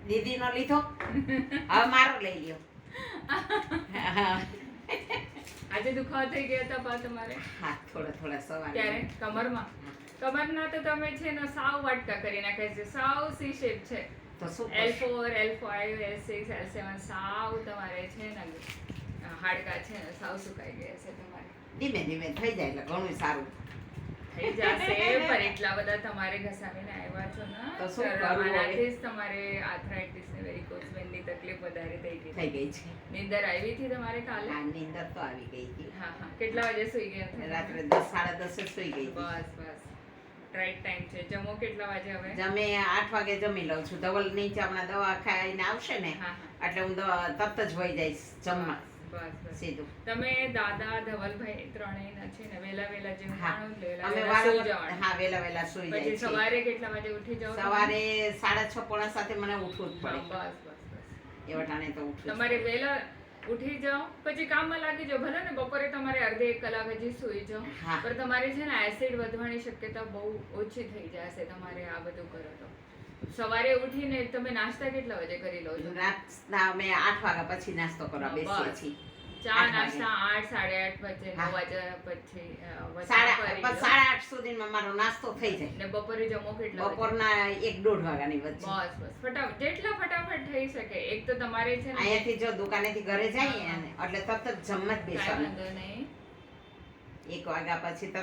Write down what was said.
દીદીનો લીધો હવે મારો લઈ લ્યો. આજે દુખાવો થઈ ગયા હતા પા તમારે? હા, થોડા સવારે. ત્યારે કમરમાં કમરના તો તમે છે ને સાવ વાટકા કરી નાખે છે, સાવ સી શેપ છે. તો શું L4 L5 L6 L7 સાવ તમારે છે ને હાડકા છે ને સાવ સુકાઈ ગયા છે તમારે. ધીમે ધીમે થઈ જાય એટલે ઘણું સારું થઈ જશે, પણ એટલા બધા તમારે ઘસાવીને આવ્યા છો ને તો શું કરવું હવે? આનાથી જ તમારે આર્થરાઇટિસ ને વેરિકોઝ વેનની તકલીફ વધારે થઈ ગઈ. થઈ ગઈ છે. નીંદર આવી હતી તમારે કાલે? આ નીંદર તો આવી ગઈ હતી. હા હા. કેટલા વાગે સુઈ ગયા હતા? રાત્રે 10 સાડા 10 સુઈ ગઈ હતી. બસ રાઈટ ટાઈમ છે. જમો કેટલા વાગે હવે? જમે 8 વાગે જમી લઉં છું. ધવલ નીચે હમણાં દવા ખાઈને આવશે ને હા હા. એટલે હું તરત જ વહી જઈશ જમવા બસ સીધું. તમે દાદા ધવલભાઈ ત્રણેયના છે ને વેલા જમવાનું અમે વેલા સુઈ જવાનું. હા વેલા સુઈ જાય પછી છે. સવારે કેટલા વાગે ઉઠી જાવ? સવારે 6:30 પોણા 7 મને ઉઠવું જ હા, પડે. બસ એ વટાણે તો ઉઠવું જ તમારે વહેલા ઉઠી જાઓ, પછી કામમાં લાગી જાઓ. ભલે ને બપોરે તમારે અડધી 1 કલાક હજી સુઈ જાઓ, હા. પણ તમારે છે ને એસિડ વધવાની શક્યતા બહુ ઓછી થઈ જશે તમારે આ બધું કરો તો. સવારે ઉઠીને તમે નાસ્તા કેટલા વાગે કરી લો છો? રાતના અમે 8 વાગ્યા પછી નાસ્તો કરવા હા, બેસીએ બસ. છીએ. ચા 8 નાસ્તા 8 8:30 વચ્ચે 9 હા. વાગ્યા પછી સાડા કરી લો. 8:30 સુધીમાં મારો નાસ્તો થઈ જાય. ને બપોરે જમો કેટલા વાગે? બપોરના 1-1:30 વાગ્યાની વચ્ચે. બસ ફટાફટ જેટલા ફટાફટ થઈ શકે. એક તો તમારે છે ને અહીંયાથી જો દુકાનેથી ઘરે જઈએ ને એટલે તરત જ જમવા જ કાંઈ બેસવાનું. વાંધો નહીં. 1 વાગ્યા પછી તરત